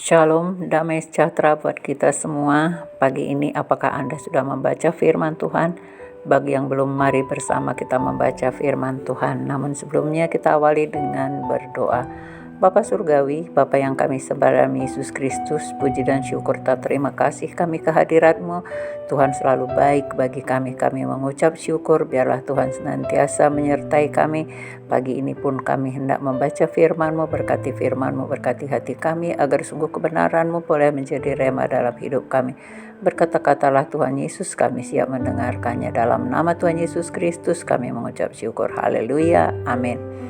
Shalom, damai sejahtera buat kita semua. Pagi ini apakah Anda sudah membaca firman Tuhan? Bagi yang belum, mari bersama kita membaca firman Tuhan. Namun sebelumnya kita awali dengan berdoa. Bapa Surgawi, Bapa yang kami sembah dalam Yesus Kristus, puji dan syukur tak terima kasih kami kehadirat-Mu. Tuhan selalu baik bagi kami. Kami mengucap syukur, biarlah Tuhan senantiasa menyertai kami. Pagi ini pun kami hendak membaca firman-Mu, berkati firman-Mu, berkati hati kami, agar sungguh kebenaran-Mu boleh menjadi rema dalam hidup kami. Berkata-katalah Tuhan Yesus, kami siap mendengarkannya. Dalam nama Tuhan Yesus Kristus kami mengucap syukur. Haleluya, amin.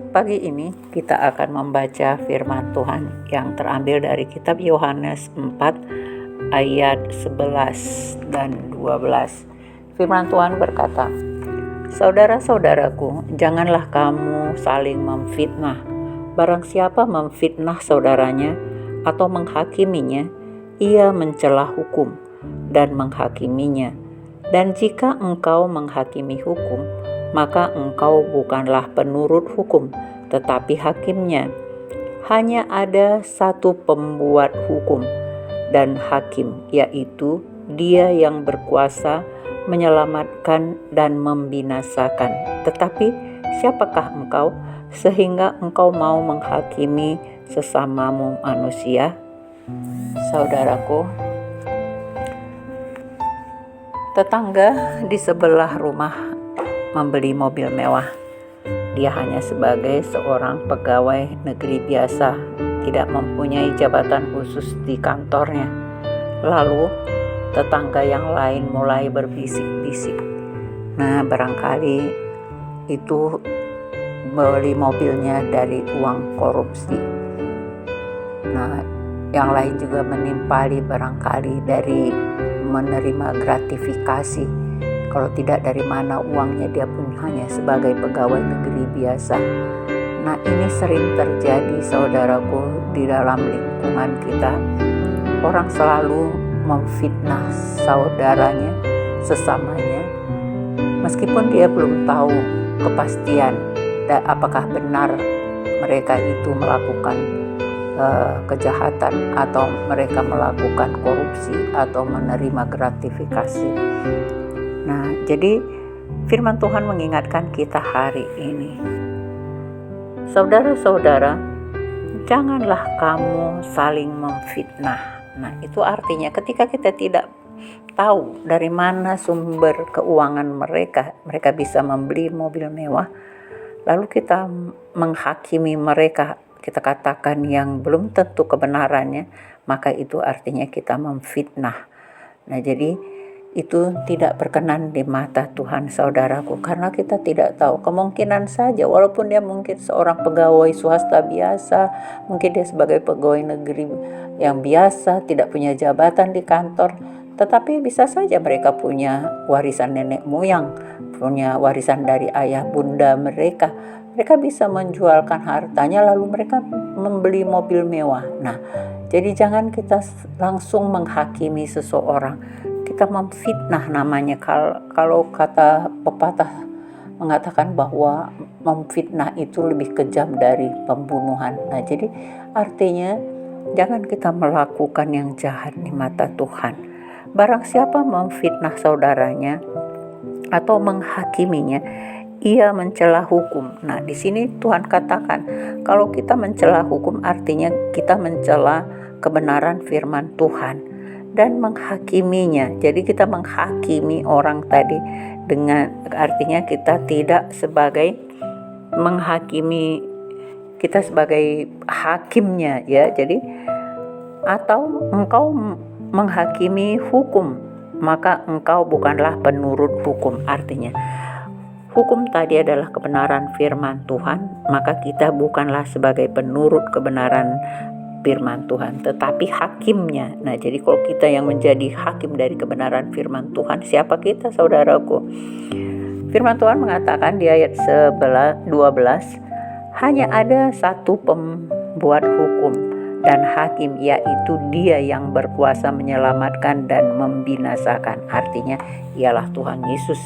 Pagi ini kita akan membaca firman Tuhan yang terambil dari kitab Yohanes 4 ayat 11 dan 12. Firman Tuhan berkata, "Saudara-saudaraku, janganlah kamu saling memfitnah. Barang siapa memfitnah saudaranya atau menghakiminya, ia mencela hukum dan menghakiminya. Dan jika engkau menghakimi hukum, maka engkau bukanlah penurut hukum, tetapi hakimnya. Hanya ada satu pembuat hukum dan hakim, yaitu Dia yang berkuasa menyelamatkan dan membinasakan. Tetapi siapakah engkau sehingga engkau mau menghakimi sesamamu manusia?" Saudaraku, tetangga di sebelah rumah membeli mobil mewah. Dia hanya sebagai seorang pegawai negeri biasa, tidak mempunyai jabatan khusus di kantornya. Lalu tetangga yang lain mulai berbisik-bisik, nah barangkali itu beli mobilnya dari uang korupsi. Nah, yang lain juga menimpali barangkali dari menerima gratifikasi. Kalau tidak, dari mana uangnya? Dia pun hanya sebagai pegawai negeri biasa. Nah, ini sering terjadi, saudaraku, di dalam lingkungan kita. Orang selalu memfitnah saudaranya, sesamanya, meskipun dia belum tahu kepastian apakah benar mereka itu melakukan kejahatan atau mereka melakukan korupsi atau menerima gratifikasi. Nah, jadi firman Tuhan mengingatkan kita hari ini, saudara-saudara, janganlah kamu saling memfitnah. Nah, itu artinya ketika kita tidak tahu dari mana sumber keuangan mereka bisa membeli mobil mewah, lalu kita menghakimi mereka, kita katakan yang belum tentu kebenarannya, maka itu artinya kita memfitnah. Nah, jadi itu tidak berkenan di mata Tuhan, saudaraku, karena kita tidak tahu. Kemungkinan saja walaupun dia mungkin seorang pegawai swasta biasa, mungkin dia sebagai pegawai negeri yang biasa, tidak punya jabatan di kantor, tetapi bisa saja mereka punya warisan nenek moyang, punya warisan dari ayah bunda mereka. Mereka bisa menjualkan hartanya lalu mereka membeli mobil mewah. Nah, jadi jangan kita langsung menghakimi seseorang. Kita memfitnah namanya. Kalau kata pepatah mengatakan bahwa memfitnah itu lebih kejam dari pembunuhan. Nah, jadi artinya jangan kita melakukan yang jahat di mata Tuhan. Barang siapa memfitnah saudaranya atau menghakiminya, ia mencela hukum. Nah, di sini Tuhan katakan kalau kita mencela hukum artinya kita mencela kebenaran firman Tuhan dan menghakiminya. Jadi kita menghakimi orang tadi dengan artinya kita tidak sebagai menghakimi, kita sebagai hakimnya, ya. Jadi atau engkau menghakimi hukum, maka engkau bukanlah penurut hukum. Artinya hukum tadi adalah kebenaran firman Tuhan, maka kita bukanlah sebagai penurut kebenaran firman Tuhan, tetapi hakimnya. Nah, jadi kalau kita yang menjadi hakim dari kebenaran firman Tuhan, siapa kita, saudaraku? Firman Tuhan mengatakan di ayat 12, hanya ada satu pembuat hukum dan hakim, yaitu Dia yang berkuasa menyelamatkan dan membinasakan. Artinya ialah Tuhan Yesus.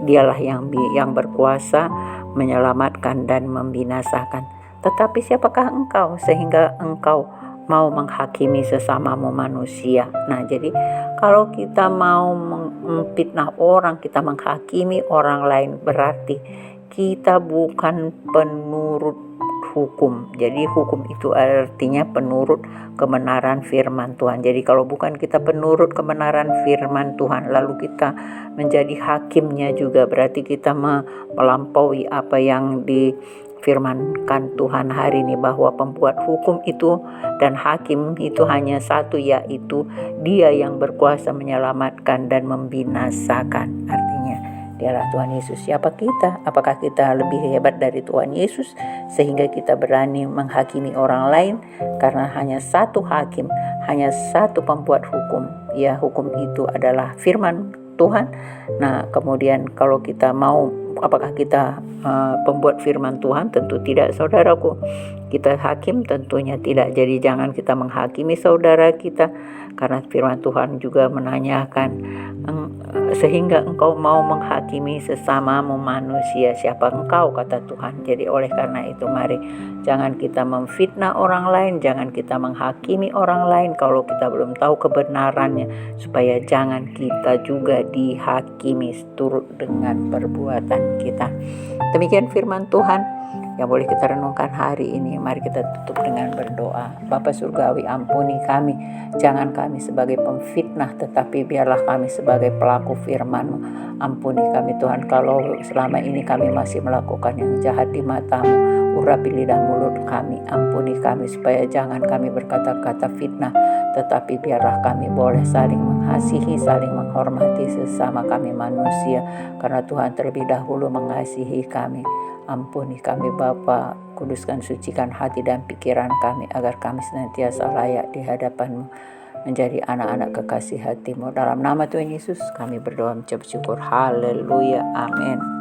Dialah yang berkuasa menyelamatkan dan membinasakan. Tetapi siapakah engkau sehingga engkau mau menghakimi sesamamu manusia. Nah, jadi kalau kita mau memfitnah orang, kita menghakimi orang lain, berarti kita bukan penurut hukum. Jadi hukum itu artinya penurut kebenaran firman Tuhan. Jadi kalau bukan kita penurut kebenaran firman Tuhan, lalu kita menjadi hakimnya juga, berarti kita melampaui apa yang difirmankan Tuhan hari ini, bahwa pembuat hukum itu dan hakim itu hanya satu, yaitu Dia yang berkuasa menyelamatkan dan membinasakan. Artinya Dialah Tuhan Yesus. Siapa kita? Apakah kita lebih hebat dari Tuhan Yesus sehingga kita berani menghakimi orang lain? Karena hanya satu hakim, hanya satu pembuat hukum. Ya, hukum itu adalah firman Tuhan. Nah, kemudian kalau kita mau, apakah kita pembuat firman Tuhan? Tentu tidak, saudaraku. Kita hakim? Tentunya tidak. Jadi jangan kita menghakimi saudara kita, karena firman Tuhan juga menanyakan, sehingga engkau mau menghakimi sesamamu manusia. Siapa engkau, kata Tuhan. Jadi oleh karena itu, mari jangan kita memfitnah orang lain, jangan kita menghakimi orang lain kalau kita belum tahu kebenarannya, supaya jangan kita juga dihakimi turut dengan perbuatan kita. Demikian firman Tuhan yang boleh kita renungkan hari ini. Mari kita tutup dengan berdoa. Bapa Surgawi, ampuni kami. Jangan kami sebagai pemfitnah, tetapi biarlah kami sebagai pelaku firman-Mu. Ampuni kami Tuhan, kalau selama ini kami masih melakukan yang jahat di mata-Mu. Urapi lidah mulut kami. Ampuni kami supaya jangan kami berkata-kata fitnah, tetapi biarlah kami boleh saling mengasihi, saling menghormati sesama kami manusia, karena Tuhan terlebih dahulu mengasihi kami. Ampuni kami Bapa, kuduskan, sucikan hati dan pikiran kami, agar kami senantiasa layak di hadapan-Mu, menjadi anak-anak kekasih hati-Mu. Dalam nama Tuhan Yesus kami berdoa mengucap syukur. Haleluya, amin.